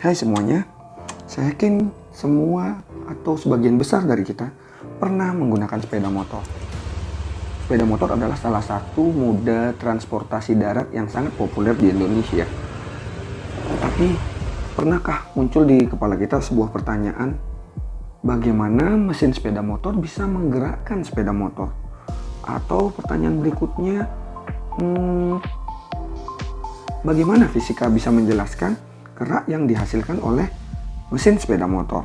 Hai semuanya, saya yakin semua atau sebagian besar dari kita pernah menggunakan sepeda motor. Sepeda motor adalah salah satu moda transportasi darat yang sangat populer di Indonesia. Tetapi, pernahkah muncul di kepala kita sebuah pertanyaan, bagaimana mesin sepeda motor bisa menggerakkan sepeda motor? Atau pertanyaan berikutnya, bagaimana fisika bisa menjelaskan gerak yang dihasilkan oleh mesin sepeda motor?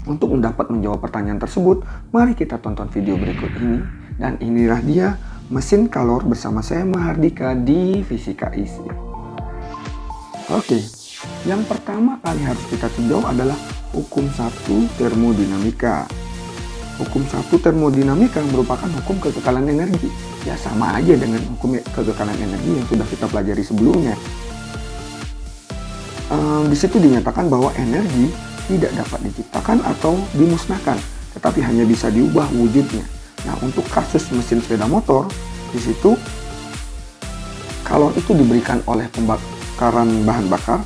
Untuk menjawab pertanyaan tersebut, mari kita tonton video berikut ini. Dan inilah dia mesin Kalor bersama saya Mahardika di Fisika Isi. Oke, yang pertama kali harus kita tinjau adalah hukum 1 termodinamika. Hukum 1 termodinamika merupakan hukum kekekalan energi. Ya sama aja dengan hukum kekekalan energi yang sudah kita pelajari sebelumnya. Di situ dinyatakan bahwa energi tidak dapat diciptakan atau dimusnahkan, tetapi hanya bisa diubah wujudnya. Nah, untuk kasus mesin sepeda motor, di situ kalor itu diberikan oleh pembakaran bahan bakar.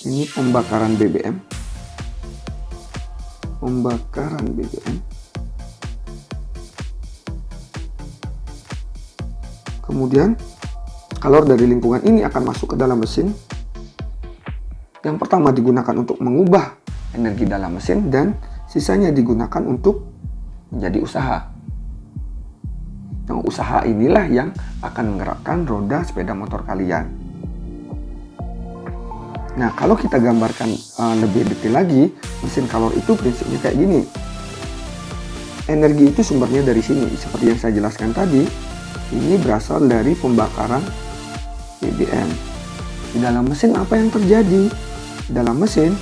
Ini pembakaran BBM. Pembakaran BBM. Kemudian, kalor dari lingkungan ini akan masuk ke dalam mesin. Yang pertama digunakan untuk mengubah energi dalam mesin dan sisanya digunakan untuk menjadi usaha. Nah, usaha inilah yang akan menggerakkan roda sepeda motor kalian. Nah, kalau kita gambarkan lebih detail lagi, mesin kalor itu prinsipnya kayak gini. Energi itu sumbernya dari sini, seperti yang saya jelaskan tadi. Ini berasal dari pembakaran BBM. Di dalam mesin apa yang terjadi? Di dalam mesin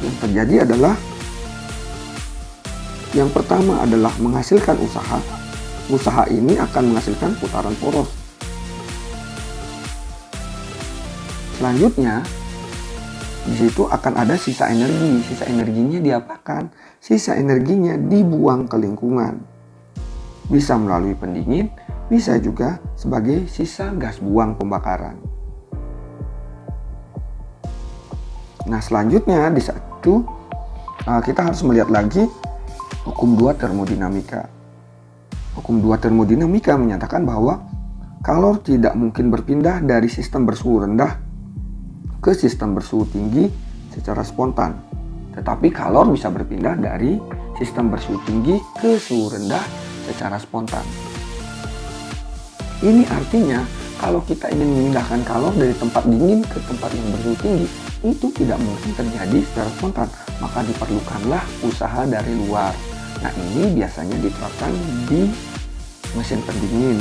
yang terjadi adalah yang pertama adalah menghasilkan usaha. Usaha ini akan menghasilkan putaran poros. Selanjutnya di situ akan ada sisa energi. Sisa energinya diapakan? Sisa energinya dibuang ke lingkungan. Bisa melalui pendingin, bisa juga sebagai sisa gas buang pembakaran. Nah, selanjutnya di saat itu kita harus melihat lagi hukum 2 termodinamika. Hukum 2 termodinamika menyatakan bahwa kalor tidak mungkin berpindah dari sistem bersuhu rendah ke sistem bersuhu tinggi secara spontan. Tetapi kalor bisa berpindah dari sistem bersuhu tinggi ke suhu rendah secara spontan. Ini artinya kalau kita ingin memindahkan kalor dari tempat dingin ke tempat yang bersuhu tinggi, itu tidak mungkin terjadi secara spontan, maka diperlukanlah usaha dari luar. Nah, ini biasanya diterapkan di mesin pendingin.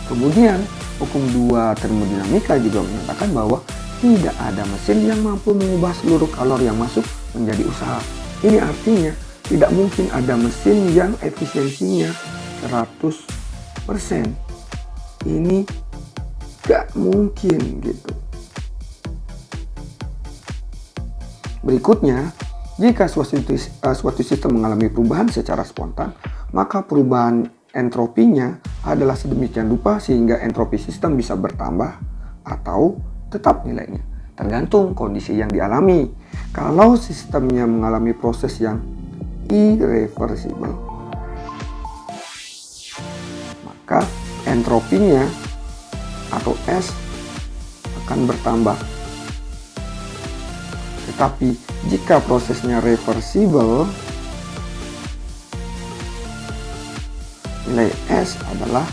Kemudian, hukum 2 termodinamika juga menyatakan bahwa tidak ada mesin yang mampu mengubah seluruh kalor yang masuk menjadi usaha. Ini artinya tidak mungkin ada mesin yang efisiensinya 100%. Ini gak mungkin gitu. Berikutnya, jika suatu sistem mengalami perubahan secara spontan, maka perubahan entropinya adalah sedemikian rupa sehingga entropi sistem bisa bertambah atau tetap nilainya, tergantung kondisi yang dialami. Kalau sistemnya mengalami proses yang irreversible, maka entropinya atau S akan bertambah. Tetapi jika prosesnya reversible, nilai S adalah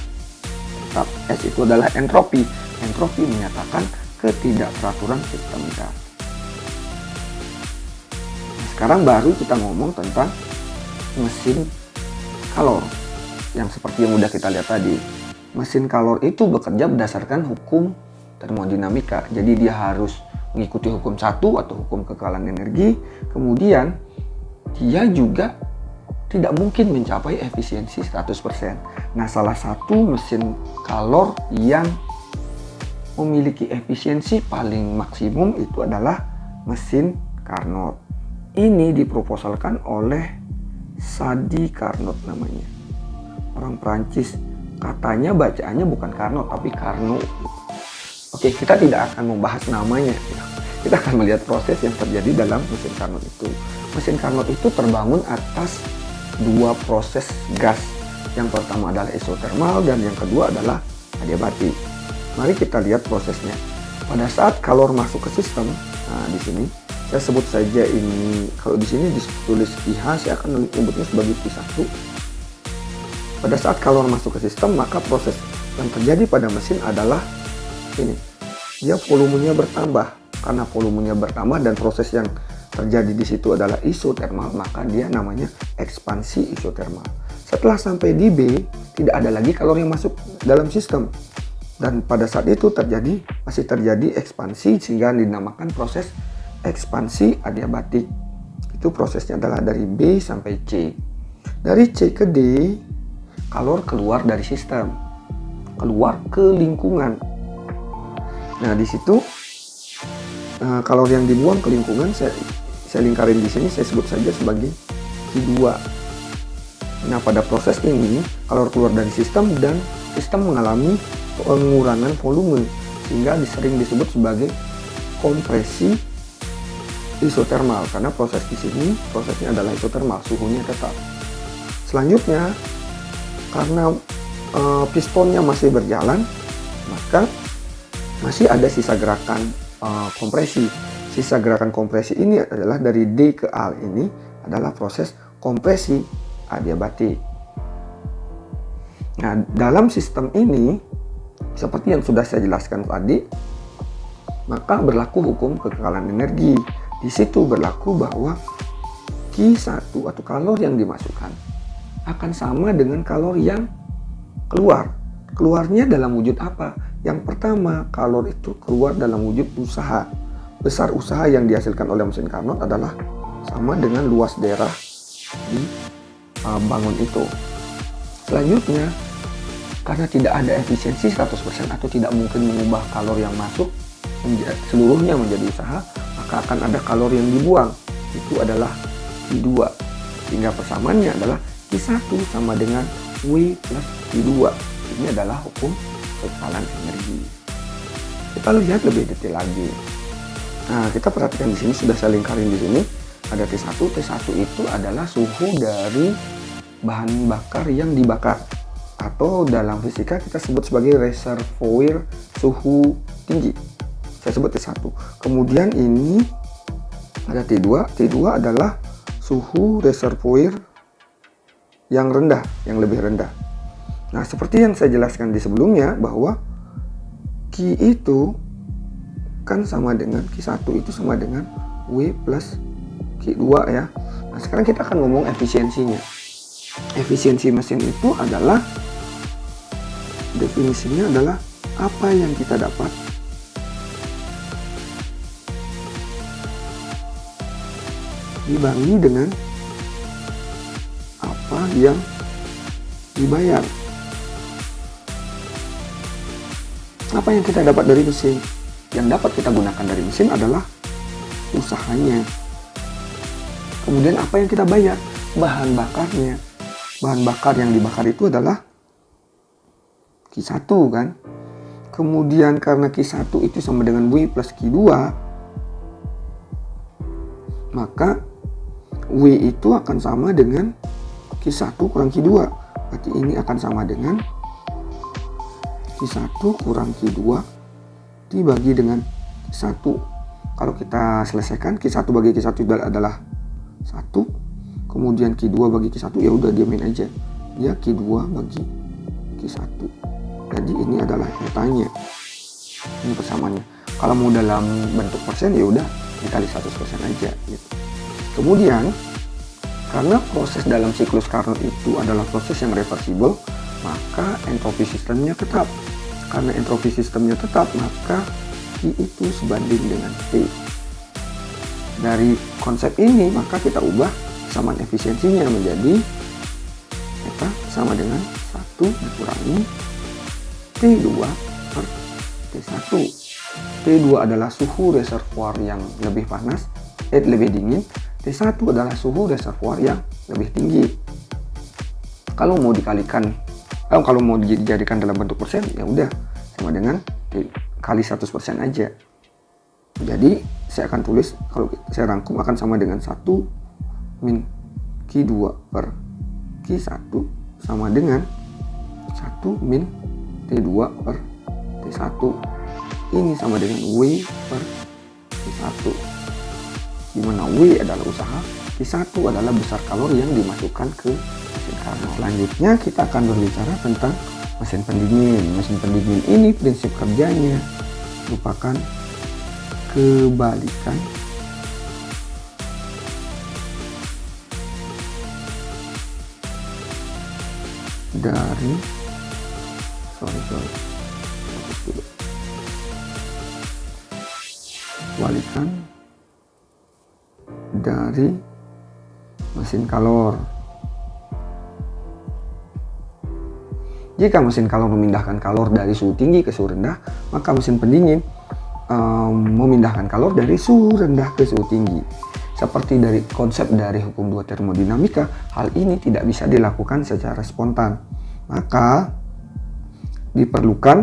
tetap. S itu adalah entropi. Entropi menyatakan ketidakteraturan sistem gas. Nah, sekarang baru kita ngomong tentang mesin kalor. Yang seperti yang udah kita lihat tadi. Mesin kalor itu bekerja berdasarkan hukum termodinamika. Jadi dia harus mengikuti hukum 1 atau hukum kekekalan energi. Kemudian dia juga tidak mungkin mencapai efisiensi 100%. Nah, salah satu mesin kalor yang memiliki efisiensi paling maksimum itu adalah mesin Carnot. Ini diproposalkan oleh Sadi Carnot namanya. Orang Prancis. Katanya bacaannya bukan Carnot tapi Carnot. Oke, kita tidak akan membahas namanya ya. kita akan melihat proses yang terjadi dalam mesin Carnot itu. Mesin Carnot itu terbangun atas dua proses gas. Yang pertama adalah isotermal dan yang kedua adalah adiabatik. Mari kita lihat prosesnya. Pada saat kalor masuk ke sistem, nah di sini saya sebut saja ini, kalau di sini ditulis pH, saya akan menyebutnya sebagai P1. Pada saat kalor masuk ke sistem, maka proses yang terjadi pada mesin adalah ini. Dia volumenya bertambah. Karena volumenya bertambah dan proses yang terjadi di situ adalah isotermal, maka dia namanya ekspansi isotermal. Setelah sampai di B, tidak ada lagi kalor yang masuk dalam sistem. Dan pada saat itu masih terjadi ekspansi sehingga dinamakan proses ekspansi adiabatik. Itu prosesnya adalah dari B sampai C. Dari C ke D, kalor keluar dari sistem, keluar ke lingkungan. Nah, di situ kalor yang dibuang ke lingkungan saya lingkarin di sini, saya sebut saja sebagai Q2. Nah, pada proses ini kalor keluar dari sistem dan sistem mengalami pengurangan volume sehingga sering disebut sebagai kompresi isotermal karena proses di sini prosesnya adalah isotermal, suhunya tetap. Selanjutnya karena pistonnya masih berjalan, maka masih ada sisa gerakan kompresi. Sisa gerakan kompresi ini adalah dari D ke A, ini adalah proses kompresi adiabatik. Nah, dalam sistem ini seperti yang sudah saya jelaskan tadi, maka berlaku hukum kekekalan energi. Di situ berlaku bahwa Q1 atau kalor yang dimasukkan akan sama dengan kalor yang keluar. Keluarnya dalam wujud apa? Yang pertama, kalor itu keluar dalam wujud usaha. Besar usaha yang dihasilkan oleh mesin Carnot adalah sama dengan luas daerah di bangun itu. Selanjutnya, karena tidak ada efisiensi 100% atau tidak mungkin mengubah kalor yang masuk seluruhnya menjadi usaha, maka akan ada kalor yang dibuang. Itu adalah Q2. Sehingga persamaannya adalah Q1 sama dengan W plus Q2. Ini adalah hukum kekekalan energi. Kita lihat lebih detail lagi. Nah, kita perhatikan di sini sudah saya lingkarin di sini ada T1. T1 itu adalah suhu dari bahan bakar yang dibakar atau dalam fisika kita sebut sebagai reservoir suhu tinggi. Saya sebut T1. Kemudian ini ada T2. T2 adalah suhu reservoir yang rendah, yang lebih rendah. Nah, seperti yang saya jelaskan di sebelumnya bahwa Q itu kan sama dengan Q1 itu sama dengan W plus Q2 ya. Nah, sekarang kita akan ngomong efisiensinya. Efisiensi mesin itu adalah, definisinya adalah apa yang kita dapat dibagi dengan apa yang dibayar. Apa yang kita dapat dari mesin? Yang dapat kita gunakan dari mesin adalah usahanya. Kemudian apa yang kita bayar? Bahan bakarnya. Bahan bakar yang dibakar itu adalah Q1 kan. Kemudian karena Q1 itu sama dengan W plus Q2, maka W itu akan sama dengan Q1 kurang Q2. Berarti ini akan sama dengan Q1 kurang Q2 dibagi dengan Q1. Kalau kita selesaikan, Q1 bagi Q1 adalah 1. Kemudian Q2 bagi Q1, ya udah diamin aja. Ya Q2 bagi Q1. Jadi ini adalah petanya. Ini persamaannya. Kalau mau dalam bentuk persen, ya udah dikali 100% aja gitu. Kemudian karena proses dalam siklus Carnot itu adalah proses yang reversible, maka entropi sistemnya tetap. Karena entropi sistemnya tetap, maka I itu sebanding dengan T. Dari konsep ini, maka kita ubah kesamaan efisiensinya menjadi eta sama dengan 1 dikurangi T2 per T1. T2 adalah suhu reservoir yang lebih panas, lebih dingin. T1 adalah suhu reservoir yang lebih tinggi. Kalau mau dikalikan, kalau mau dijadikan dalam bentuk persen, ya udah sama dengan kali 100% aja. Jadi saya akan tulis, kalau saya rangkum akan sama dengan 1 min Q2 per Q1 sama dengan 1 min T2 per T1. Ini sama dengan W per T1, dimana W adalah usaha, T1 adalah besar kalori yang dimasukkan ke mesin Carnot. Selanjutnya kita akan berbicara tentang mesin pendingin. Mesin pendingin ini prinsip kerjanya merupakan kebalikan dari kebalikan dari mesin kalor. Jika mesin kalor memindahkan kalor dari suhu tinggi ke suhu rendah, maka mesin pendingin memindahkan kalor dari suhu rendah ke suhu tinggi. Seperti dari konsep dari hukum 2 termodinamika, hal ini tidak bisa dilakukan secara spontan. Maka diperlukan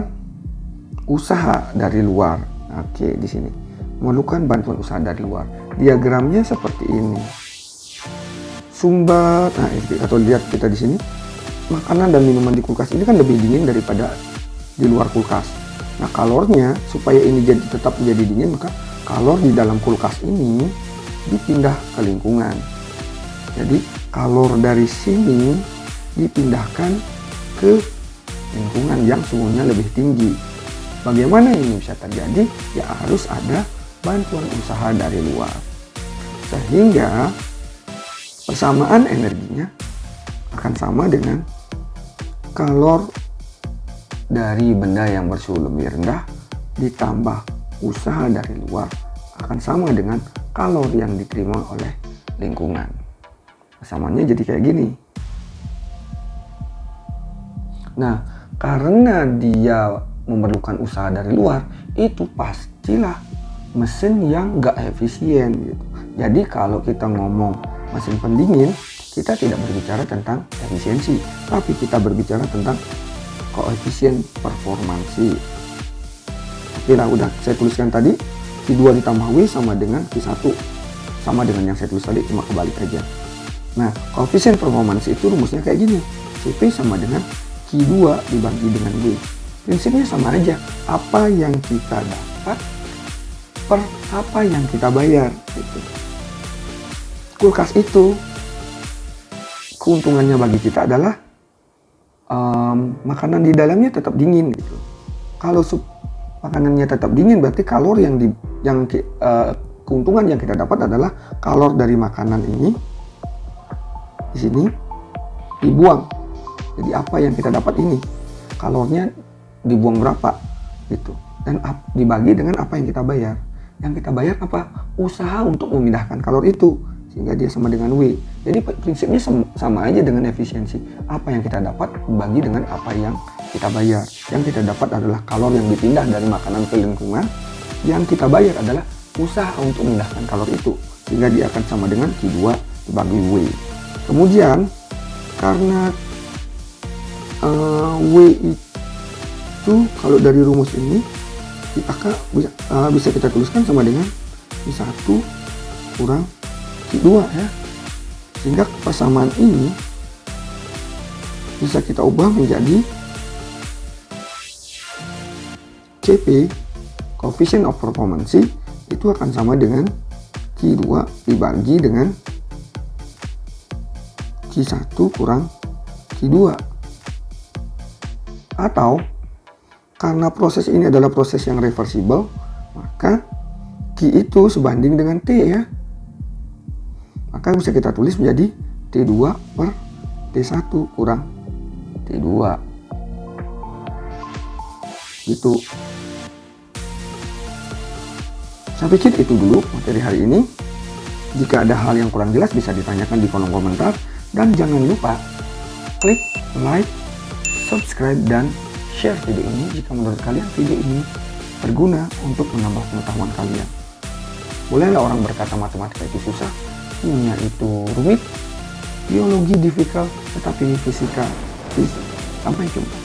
usaha dari luar. Oke, di sini memerlukan bantuan usaha dari luar. Diagramnya seperti ini. Sumber, atau lihat kita di sini, makanan dan minuman di kulkas ini kan lebih dingin daripada di luar kulkas. Nah, kalornya supaya ini tetap menjadi dingin, maka kalor di dalam kulkas ini dipindah ke lingkungan. Jadi kalor dari sini dipindahkan ke lingkungan yang suhunya lebih tinggi. Bagaimana ini bisa terjadi? Ya harus ada bantuan usaha dari luar. Sehingga persamaan energinya akan sama dengan kalor dari benda yang bersuhu lebih rendah ditambah usaha dari luar akan sama dengan kalor yang diterima oleh lingkungan. Persamaannya jadi kayak gini. Nah, karena dia memerlukan usaha dari luar, itu pastilah mesin yang gak efisien gitu. Jadi kalau kita ngomong mesin pendingin, kita tidak berbicara tentang efisiensi, tapi kita berbicara tentang koefisien performansi. Oke lah, udah saya tuliskan tadi, Q2 ditambah W sama dengan Q1, sama dengan yang saya tulis tadi, cuma kebalik aja. Nah, koefisien performansi itu rumusnya kayak gini, CP sama dengan Q2 dibagi dengan W. Prinsipnya sama aja, apa yang kita dapat per apa yang kita bayar gitu. Kulkas itu keuntungannya bagi kita adalah makanan di dalamnya tetap dingin gitu. Kalau makanannya tetap dingin, berarti kalor keuntungan yang kita dapat adalah kalor dari makanan ini di sini dibuang. Jadi apa yang kita dapat ini, kalornya dibuang berapa gitu, dan dibagi dengan apa yang kita bayar. Yang kita bayar apa? Usaha untuk memindahkan kalor itu, sehingga dia sama dengan W. Jadi prinsipnya sama aja dengan efisiensi. Apa yang kita dapat bagi dengan apa yang kita bayar. Yang kita dapat adalah kalor yang dipindah dari makanan ke lingkungan. Yang kita bayar adalah usaha untuk memindahkan kalor itu, sehingga dia akan sama dengan Q2 dibagi W. Kemudian karena W itu kalau dari rumus ini bisa kita tuliskan sama dengan Q1 kurang Q2 ya. Sehingga persamaan ini bisa kita ubah menjadi CP, coefficient of performance, itu akan sama dengan Q2 dibagi dengan Q1 kurang Q2. Atau karena proses ini adalah proses yang reversible, maka Q itu sebanding dengan T ya. Maka bisa kita tulis menjadi T2 per T1 kurang T2. Gitu. Saya pikir itu dulu materi hari ini. Jika ada hal yang kurang jelas bisa ditanyakan di kolom komentar. Dan jangan lupa klik like, subscribe, dan share video ini jika menurut kalian video ini berguna untuk menambah pengetahuan kalian. Bolehlah orang berkata matematika itu susah, kimia itu rumit, biologi difficult, tetapi fisika bisa. Sampai jumpa.